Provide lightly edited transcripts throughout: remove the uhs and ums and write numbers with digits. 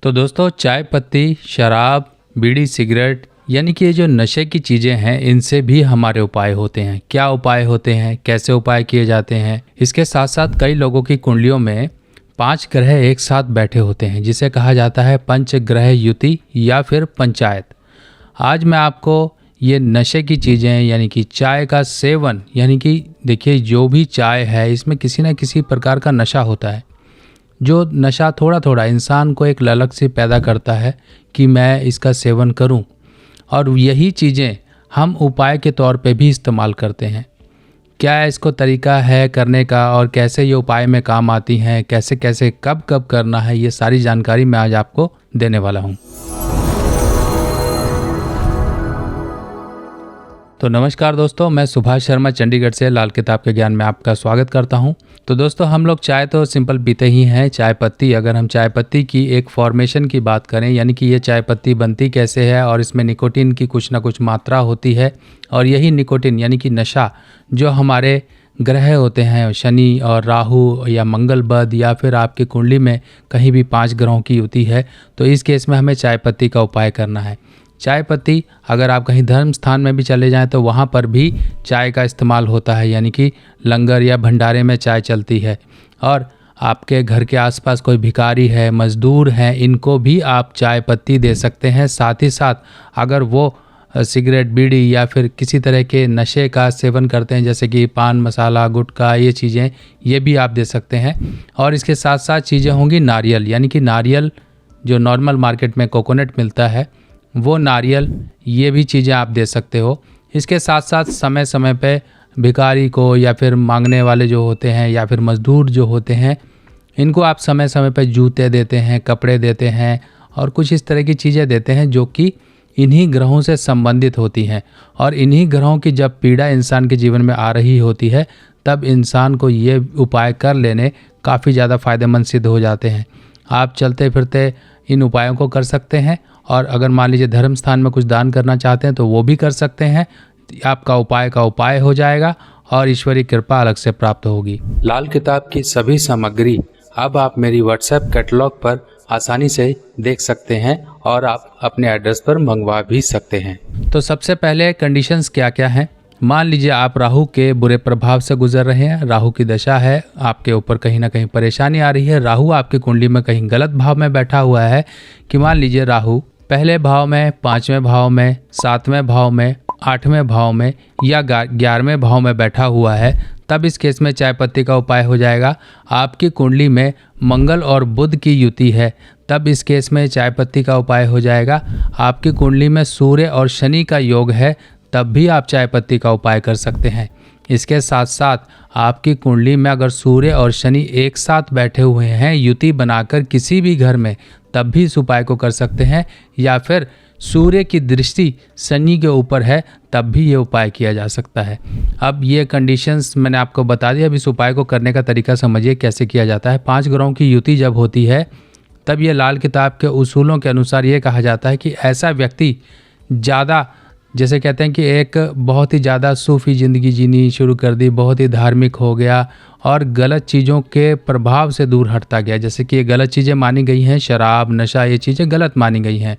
तो दोस्तों, चाय पत्ती, शराब, बीड़ी, सिगरेट यानी कि ये जो नशे की चीज़ें हैं, इनसे भी हमारे उपाय होते हैं। क्या उपाय होते हैं, कैसे उपाय किए जाते हैं? इसके साथ साथ कई लोगों की कुंडलियों में 5 ग्रह एक साथ बैठे होते हैं, जिसे कहा जाता है पंचग्रह युति या फिर पंचायत। आज मैं आपको ये नशे की चीज़ें यानी कि चाय का सेवन, यानी कि देखिए, जो भी चाय है इसमें किसी न किसी प्रकार का नशा होता है। जो नशा थोड़ा थोड़ा इंसान को एक ललक सी पैदा करता है कि मैं इसका सेवन करूं, और यही चीज़ें हम उपाय के तौर पे भी इस्तेमाल करते हैं। क्या इसको तरीका है करने का, और कैसे ये उपाय में काम आती हैं, कैसे कैसे कब कब करना है, ये सारी जानकारी मैं आज आपको देने वाला हूँ। तो नमस्कार दोस्तों, मैं सुभाष शर्मा चंडीगढ़ से लाल किताब के ज्ञान में आपका स्वागत करता हूं। तो दोस्तों, हम लोग चाय तो सिंपल पीते ही हैं, चाय पत्ती। अगर हम चाय पत्ती की एक फॉर्मेशन की बात करें, यानी कि ये चाय पत्ती बनती कैसे है, और इसमें निकोटीन की कुछ ना कुछ मात्रा होती है, और यही निकोटीन यानी कि नशा जो हमारे ग्रह होते हैं, शनि और राहु या मंगल बुध, या फिर आपकी कुंडली में कहीं भी 5 ग्रहों की युति है, तो इस केस में हमें चाय पत्ती का उपाय करना है। चाय पत्ती, अगर आप कहीं धर्म स्थान में भी चले जाएं तो वहाँ पर भी चाय का इस्तेमाल होता है, यानी कि लंगर या भंडारे में चाय चलती है। और आपके घर के आसपास कोई भिखारी है, मजदूर हैं, इनको भी आप चाय पत्ती दे सकते हैं। साथ ही साथ अगर वो सिगरेट, बीड़ी या फिर किसी तरह के नशे का सेवन करते हैं, जैसे कि पान मसाला, गुटखा, ये चीज़ें, ये भी आप दे सकते हैं। और इसके साथ साथ चीज़ें होंगी नारियल, यानी कि नारियल जो नॉर्मल मार्केट में कोकोनट मिलता है, वो नारियल, ये भी चीज़ें आप दे सकते हो। इसके साथ साथ समय समय पे भिखारी को, या फिर मांगने वाले जो होते हैं, या फिर मजदूर जो होते हैं, इनको आप समय समय पे जूते देते हैं, कपड़े देते हैं, और कुछ इस तरह की चीज़ें देते हैं जो कि इन्हीं ग्रहों से संबंधित होती हैं। और इन्हीं ग्रहों की जब पीड़ा इंसान के जीवन में आ रही होती है, तब इंसान को ये उपाय कर लेने काफ़ी ज़्यादा फ़ायदेमंद सिद्ध हो जाते हैं। आप चलते फिरते इन उपायों को कर सकते हैं, और अगर मान लीजिए धर्म स्थान में कुछ दान करना चाहते हैं तो वो भी कर सकते हैं। आपका उपाय का उपाय हो जाएगा, और ईश्वरीय कृपा अलग से प्राप्त होगी। लाल किताब की सभी सामग्री अब आप मेरी व्हाट्सएप कैटलॉग पर आसानी से देख सकते हैं, और आप अपने एड्रेस पर मंगवा भी सकते हैं। तो सबसे पहले कंडीशंस क्या क्या हैं। मान लीजिए आप राहु के बुरे प्रभाव से गुजर रहे हैं, राहु की दशा है, आपके ऊपर कहीं ना कहीं परेशानी आ रही है, राहु आपकी कुंडली में कहीं गलत भाव में बैठा हुआ है, कि मान लीजिए राहु पहले भाव में, 5वें भाव में, 7वें भाव में, 8वें भाव में या 11वें भाव में बैठा हुआ है, तब इस केस में चाय पत्ती का उपाय हो जाएगा। आपकी कुंडली में मंगल और बुध की युति है, तब इस केस में चाय पत्ती का उपाय हो जाएगा। आपकी कुंडली में सूर्य और शनि का योग है, तब भी आप चाय पत्ती का उपाय कर सकते हैं। इसके साथ साथ आपकी कुंडली में अगर सूर्य और शनि एक साथ बैठे हुए हैं युति बनाकर किसी भी घर में, तब भी इस उपाय को कर सकते हैं। या फिर सूर्य की दृष्टि शनि के ऊपर है, तब भी ये उपाय किया जा सकता है। अब ये कंडीशंस मैंने आपको बता दी। अब इस उपाय को करने का तरीका समझिए कैसे किया जाता है। 5 ग्रहों की युति जब होती है, तब ये लाल किताब के उसूलों के अनुसार ये कहा जाता है कि ऐसा व्यक्ति ज़्यादा, जैसे कहते हैं कि एक बहुत ही ज़्यादा सूफ़ी ज़िंदगी जीनी शुरू कर दी, बहुत ही धार्मिक हो गया, और गलत चीज़ों के प्रभाव से दूर हटता गया। जैसे कि ये गलत चीज़ें मानी गई हैं, शराब, नशा, ये चीज़ें गलत मानी गई हैं,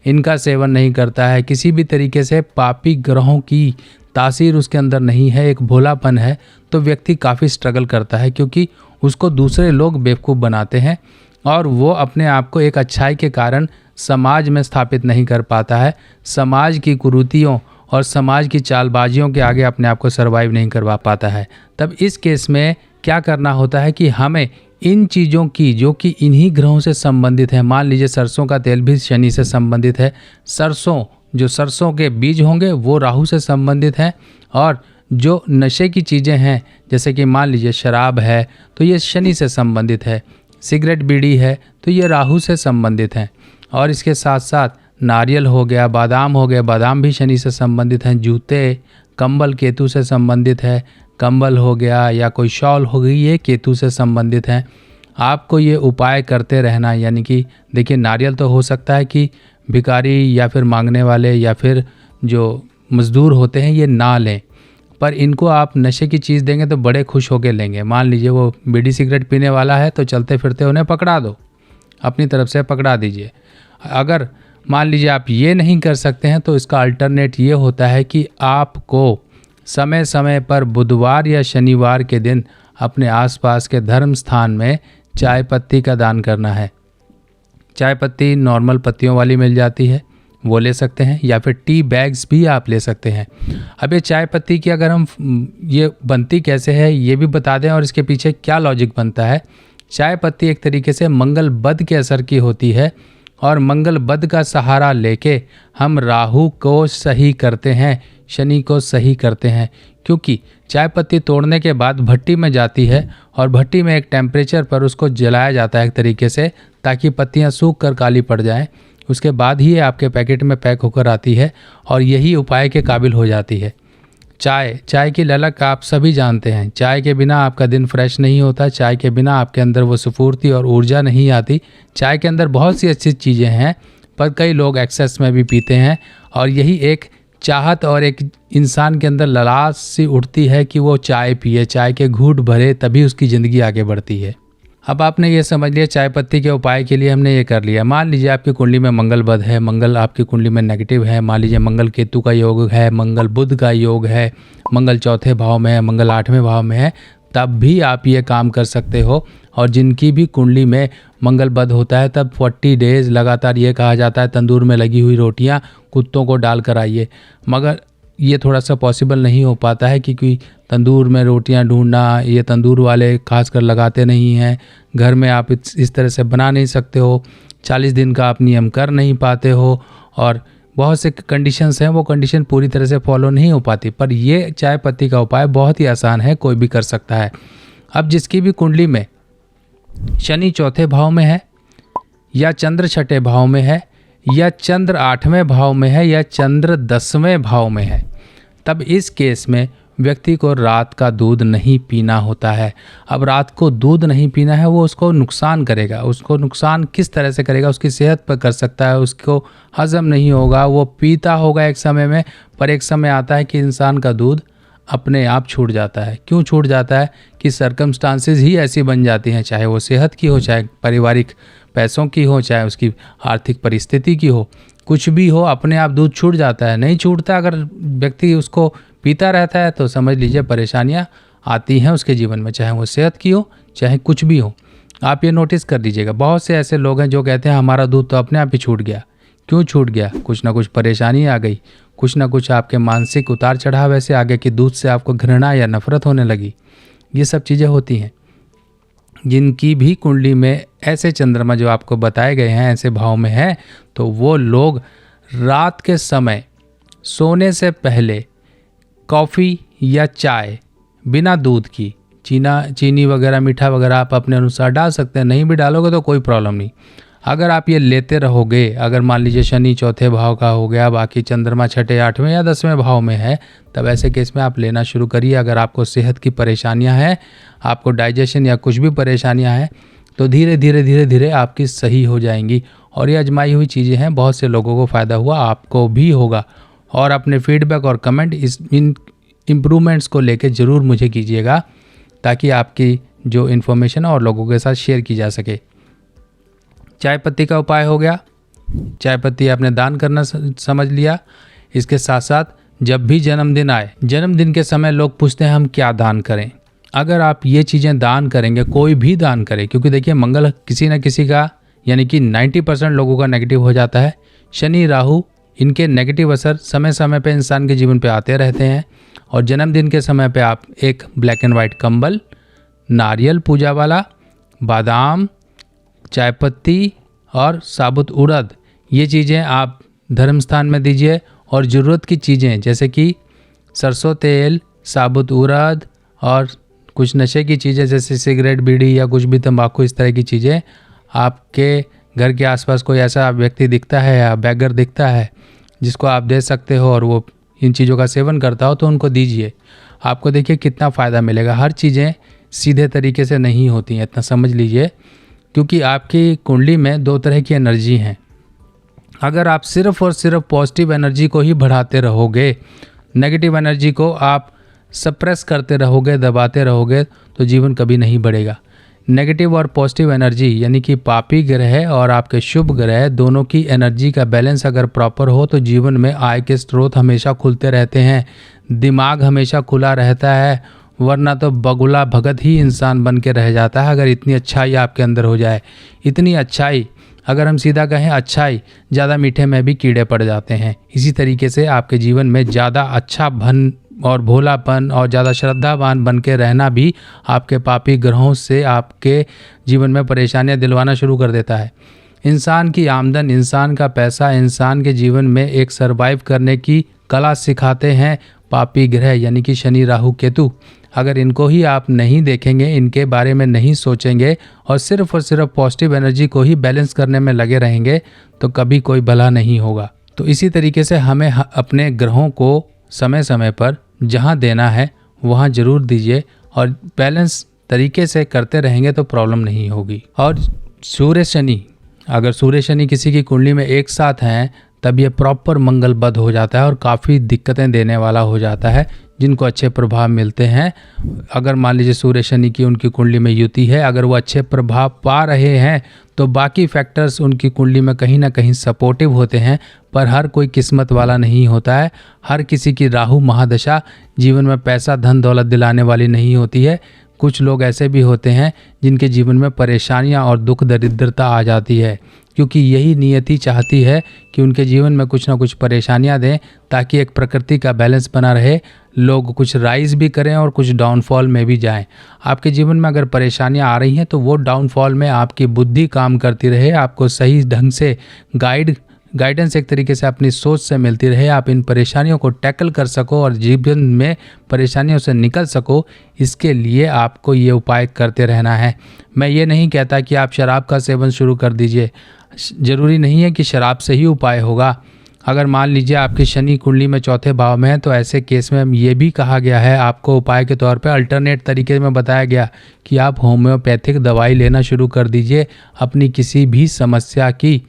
इनका सेवन नहीं करता है। किसी भी तरीके से पापी ग्रहों की तासीर उसके अंदर नहीं है, एक भोलापन है, तो व्यक्ति काफ़ी स्ट्रगल करता है, क्योंकि उसको दूसरे लोग बेवकूफ़ बनाते हैं, और वो अपने आप को एक अच्छाई के कारण समाज में स्थापित नहीं कर पाता है। समाज की कुरीतियों और समाज की चालबाजियों के आगे अपने आप को सर्वाइव नहीं करवा पाता है। तब इस केस में क्या करना होता है कि हमें इन चीज़ों की, जो कि इन्हीं ग्रहों से संबंधित है, मान लीजिए सरसों का तेल भी शनि से संबंधित है, जो सरसों के बीज होंगे वो राहु से संबंधित हैं, और जो नशे की चीज़ें हैं, जैसे कि मान लीजिए शराब है, तो ये शनि से संबंधित है, सिगरेट, बीड़ी है, तो ये राहु से संबंधित हैं। और इसके साथ साथ नारियल हो गया, बादाम हो गया, बादाम भी शनि से संबंधित हैं। जूते, कंबल केतु से संबंधित है, कंबल हो गया या कोई शॉल हो गई, ये केतु से संबंधित हैं। आपको ये उपाय करते रहना, यानी कि देखिए, नारियल तो हो सकता है कि भिखारी या फिर मांगने वाले या फिर जो मज़दूर होते हैं ये ना लें, पर इनको आप नशे की चीज़ देंगे तो बड़े खुश होकर लेंगे। मान लीजिए वो बीड़ी सिगरेट पीने वाला है, तो चलते फिरते उन्हें पकड़ा दो, अपनी तरफ से पकड़ा दीजिए। अगर मान लीजिए आप ये नहीं कर सकते हैं तो इसका अल्टरनेट ये होता है कि आपको समय समय पर बुधवार या शनिवार के दिन अपने आसपास के धर्म स्थान में चाय पत्ती का दान करना है। चाय पत्ती नॉर्मल पत्तियों वाली मिल जाती है, वो ले सकते हैं, या फिर टी बैग्स भी आप ले सकते हैं। अब ये चाय पत्ती की अगर हम ये बनती कैसे है ये भी बता दें और इसके पीछे क्या लॉजिक बनता है। चाय पत्ती एक तरीके से मंगल बद के असर की होती है और मंगल बद का सहारा लेके हम राहु को सही करते हैं, शनि को सही करते हैं, क्योंकि चाय पत्ती तोड़ने के बाद भट्टी में जाती है और भट्टी में एक टेम्परेचर पर उसको जलाया जाता है एक तरीके से, ताकि पत्तियां सूख कर काली पड़ जाएं। उसके बाद ही ये आपके पैकेट में पैक होकर आती है और यही उपाय के काबिल हो जाती है। चाय की ललक आप सभी जानते हैं। चाय के बिना आपका दिन फ्रेश नहीं होता, चाय के बिना आपके अंदर वो स्फूर्ति और ऊर्जा नहीं आती। चाय के अंदर बहुत सी अच्छी चीज़ें हैं, पर कई लोग एक्सेस में भी पीते हैं और यही एक चाहत और एक इंसान के अंदर ललाट सी उठती है कि वो चाय पिए, चाय के घूंट भरे, तभी उसकी ज़िंदगी आगे बढ़ती है। अब आपने ये समझ लिया चाय पत्ती के उपाय के लिए हमने ये कर लिया। मान लीजिए आपकी कुंडली में मंगल बद है, मंगल आपकी कुंडली में नेगेटिव है, मान लीजिए मंगल केतु का योग है, मंगल बुध का योग है, मंगल चौथे भाव में है, मंगल 8वें भाव में है, तब भी आप ये काम कर सकते हो। और जिनकी भी कुंडली में मंगल बद होता है तब 40 डेज लगातार ये कहा जाता है तंदूर में लगी हुई रोटियां कुत्तों को डाल कर आइए, मगर ये थोड़ा सा पॉसिबल नहीं हो पाता है क्योंकि तंदूर में रोटियां ढूंढना, ये तंदूर वाले खासकर लगाते नहीं हैं, घर में आप इस तरह से बना नहीं सकते हो, 40 दिन का आप नियम कर नहीं पाते हो और बहुत से कंडीशंस हैं, वो कंडीशन पूरी तरह से फॉलो नहीं हो पाती। पर ये चाय पत्ती का उपाय बहुत ही आसान है, कोई भी कर सकता है। अब जिसकी भी कुंडली में शनि चौथे भाव में है या चंद्र छठे भाव में है या चंद्र 8वें भाव में है या चंद्र 10वें भाव में है, तब इस केस में व्यक्ति को रात का दूध नहीं पीना होता है। अब रात को दूध नहीं पीना है, वो उसको नुकसान करेगा। उसको नुकसान किस तरह से करेगा, उसकी सेहत पर कर सकता है, उसको हजम नहीं होगा, वो पीता होगा एक समय में, पर एक समय आता है कि इंसान का दूध अपने आप छूट जाता है। क्यों छूट जाता है कि सर्कमस्टांसेस ही ऐसी बन जाती हैं, चाहे वो सेहत की हो, चाहे पारिवारिक पैसों की हो, चाहे उसकी आर्थिक परिस्थिति की हो, कुछ भी हो, अपने आप दूध छूट जाता है। नहीं छूटता, अगर व्यक्ति उसको पीता रहता है तो समझ लीजिए परेशानियां आती हैं उसके जीवन में, चाहे वो सेहत की हो चाहे कुछ भी हो। आप ये नोटिस कर लीजिएगा, बहुत से ऐसे लोग हैं जो कहते हैं हमारा दूध तो अपने आप ही छूट गया। क्यों छूट गया? कुछ ना कुछ परेशानी आ गई, कुछ ना कुछ आपके मानसिक उतार चढ़ाव ऐसे आ गए कि दूध से आपको घृणा या नफरत होने लगी। ये सब चीज़ें होती हैं। जिनकी भी कुंडली में ऐसे चंद्रमा जो आपको बताए गए हैं ऐसे भाव में है, तो वो लोग रात के समय सोने से पहले कॉफ़ी या चाय बिना दूध की, चीनी वगैरह मीठा वगैरह आप अपने अनुसार डाल सकते हैं, नहीं भी डालोगे तो कोई प्रॉब्लम नहीं। अगर आप ये लेते रहोगे, अगर मान लीजिए शनि चौथे भाव का हो गया, बाकी चंद्रमा छठे 8वें या 10वें भाव में है, तब ऐसे केस में आप लेना शुरू करिए। अगर आपको सेहत की परेशानियां हैं, आपको डाइजेशन या कुछ भी परेशानियां हैं, तो धीरे धीरे आपकी सही हो जाएंगी। और ये आजमाई हुई चीज़ें हैं, बहुत से लोगों को फ़ायदा हुआ, आपको भी होगा। और अपने फीडबैक और कमेंट इन इम्प्रूवमेंट्स को लेकर ज़रूर मुझे कीजिएगा, ताकि आपकी जो इन्फॉर्मेशन और लोगों के साथ शेयर की जा सके। चाय पत्ती का उपाय हो गया, चाय पत्ती आपने दान करना समझ लिया। इसके साथ साथ जब भी जन्मदिन आए, जन्मदिन के समय लोग पूछते हैं हम क्या दान करें। अगर आप ये चीज़ें दान करेंगे, कोई भी दान करें, क्योंकि देखिए मंगल किसी न किसी का यानी कि 90% लोगों का नेगेटिव हो जाता है। शनि राहु इनके नेगेटिव असर समय समय पे इंसान के जीवन पे आते रहते हैं। और जन्मदिन के समय पे आप एक ब्लैक एंड वाइट कंबल, नारियल पूजा वाला, बादाम, चाय पत्ती और साबुत उड़द, ये चीज़ें आप धर्म स्थान में दीजिए। और ज़रूरत की चीज़ें जैसे कि सरसों तेल, साबुत उड़द और कुछ नशे की चीज़ें जैसे सिगरेट, बीड़ी या कुछ भी तंबाकू, इस तरह की चीज़ें आपके घर के आसपास कोई ऐसा व्यक्ति दिखता है या बैगर दिखता है जिसको आप दे सकते हो और वो इन चीज़ों का सेवन करता हो, तो उनको दीजिए। आपको देखिए कितना फ़ायदा मिलेगा। हर चीज़ें सीधे तरीके से नहीं होती हैं, इतना समझ लीजिए, क्योंकि आपकी कुंडली में 2 तरह की एनर्जी हैं। अगर आप सिर्फ और सिर्फ पॉजिटिव एनर्जी को ही बढ़ाते रहोगे, नेगेटिव एनर्जी को आप सप्रेस करते रहोगे, दबाते रहोगे, तो जीवन कभी नहीं बढ़ेगा। नेगेटिव और पॉजिटिव एनर्जी यानी कि पापी ग्रह और आपके शुभ ग्रह दोनों की एनर्जी का बैलेंस अगर प्रॉपर हो तो जीवन में आय के स्रोत हमेशा खुलते रहते हैं, दिमाग हमेशा खुला रहता है, वरना तो बगुला भगत ही इंसान बन के रह जाता है अगर इतनी अच्छाई आपके अंदर हो जाए। इतनी अच्छाई, अगर हम सीधा कहें अच्छाई, ज़्यादा मीठे में भी कीड़े पड़ जाते हैं। इसी तरीके से आपके जीवन में ज़्यादा अच्छा भन और भोलापन और ज़्यादा श्रद्धावान बन के रहना भी आपके पापी ग्रहों से आपके जीवन में परेशानियां दिलवाना शुरू कर देता है। इंसान की आमदन, इंसान का पैसा, इंसान के जीवन में एक सरवाइव करने की कला सिखाते हैं पापी ग्रह यानी कि शनि, राहु, केतु। अगर इनको ही आप नहीं देखेंगे, इनके बारे में नहीं सोचेंगे और सिर्फ पॉजिटिव एनर्जी को ही बैलेंस करने में लगे रहेंगे तो कभी कोई भला नहीं होगा। तो इसी तरीके से हमें अपने ग्रहों को समय समय पर जहाँ देना है वहाँ जरूर दीजिए और बैलेंस तरीके से करते रहेंगे तो प्रॉब्लम नहीं होगी। और सूर्य शनि, अगर सूर्य शनि किसी की कुंडली में एक साथ हैं तब ये प्रॉपर मंगलबद्ध हो जाता है और काफ़ी दिक्कतें देने वाला हो जाता है, जिनको अच्छे प्रभाव मिलते हैं। अगर मान लीजिए सूर्य शनि की उनकी कुंडली में युति है, अगर वो अच्छे प्रभाव पा रहे हैं तो बाकी फैक्टर्स उनकी कुंडली में कहीं ना कहीं सपोर्टिव होते हैं, पर हर कोई किस्मत वाला नहीं होता है। हर किसी की राहु महादशा जीवन में पैसा धन दौलत दिलाने वाली नहीं होती है। कुछ लोग ऐसे भी होते हैं जिनके जीवन में परेशानियां और दुख दरिद्रता आ जाती है, क्योंकि यही नियति चाहती है कि उनके जीवन में कुछ ना कुछ परेशानियां दें ताकि एक प्रकृति का बैलेंस बना रहे, लोग कुछ राइज भी करें और कुछ डाउनफॉल में भी जाएं। आपके जीवन में अगर परेशानियां आ रही हैं तो वो डाउनफॉल में आपकी बुद्धि काम करती रहे, आपको सही ढंग से गाइडेंस एक तरीके से अपनी सोच से मिलती रहे, आप इन परेशानियों को टैकल कर सको और जीवन में परेशानियों से निकल सको। इसके लिए आपको ये उपाय करते रहना है। मैं ये नहीं कहता कि आप शराब का सेवन शुरू कर दीजिए, ज़रूरी नहीं है कि शराब से ही उपाय होगा। अगर मान लीजिए आपकी शनि कुंडली में चौथे भाव में है तो ऐसे केस में ये भी कहा गया है, आपको उपाय के तौर पे अल्टरनेट तरीके में बताया गया कि आप होम्योपैथिक दवाई लेना शुरू कर दीजिए अपनी किसी भी समस्या की,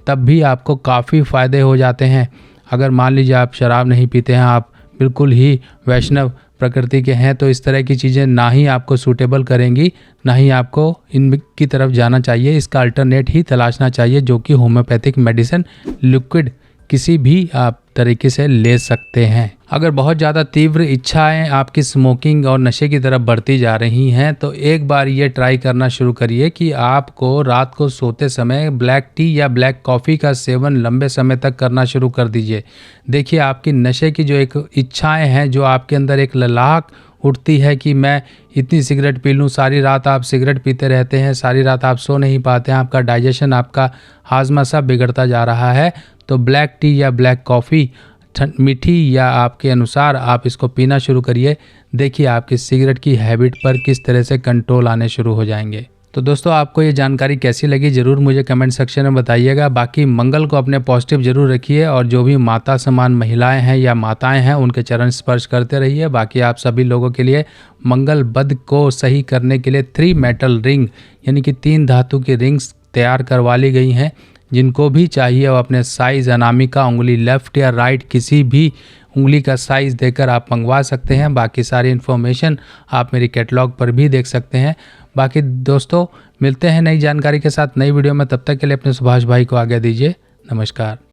तब भी आपको काफ़ी फ़ायदे हो जाते हैं। अगर मान लीजिए आप शराब नहीं पीते हैं, आप बिल्कुल ही वैष्णव प्रकृति के हैं, तो इस तरह की चीज़ें ना ही आपको सूटेबल करेंगी, ना ही आपको इनकी तरफ जाना चाहिए। इसका अल्टरनेट ही तलाशना चाहिए जो कि होम्योपैथिक मेडिसिन लिक्विड किसी भी आप तरीके से ले सकते हैं। अगर बहुत ज़्यादा तीव्र इच्छाएं आपकी स्मोकिंग और नशे की तरफ बढ़ती जा रही हैं तो एक बार ये ट्राई करना शुरू करिए कि आपको रात को सोते समय ब्लैक टी या ब्लैक कॉफ़ी का सेवन लंबे समय तक करना शुरू कर दीजिए। देखिए आपकी नशे की जो एक इच्छाएं हैं, जो आपके अंदर एक ललाहट उठती है कि मैं इतनी सिगरेट पी लूँ, सारी रात आप सिगरेट पीते रहते हैं, सारी रात आप सो नहीं पाते हैं, आपका डाइजेशन, आपका हाजमा सब बिगड़ता जा रहा है, तो ब्लैक टी या ब्लैक कॉफ़ी मीठी या आपके अनुसार आप इसको पीना शुरू करिए। देखिए आपकी सिगरेट की हैबिट पर किस तरह से कंट्रोल आने शुरू हो जाएंगे। तो दोस्तों आपको ये जानकारी कैसी लगी ज़रूर मुझे कमेंट सेक्शन में बताइएगा। बाकी मंगल को अपने पॉजिटिव ज़रूर रखिए और जो भी माता समान महिलाएं हैं या माताएं हैं उनके चरण स्पर्श करते रहिए। बाकी आप सभी लोगों के लिए मंगल बद को सही करने के लिए 3 मेटल रिंग यानी कि 3 धातु की रिंग्स तैयार करवा ली गई हैं। जिनको भी चाहिए वो अपने साइज़ अनामिका उंगली लेफ़्ट या राइट किसी भी उंगली का साइज़ देकर आप मंगवा सकते हैं। बाकी सारी इन्फॉर्मेशन आप मेरी कैटलॉग पर भी देख सकते हैं। बाकी दोस्तों मिलते हैं नई जानकारी के साथ नई वीडियो में, तब तक के लिए अपने सुभाष भाई को आज्ञा दीजिए। नमस्कार।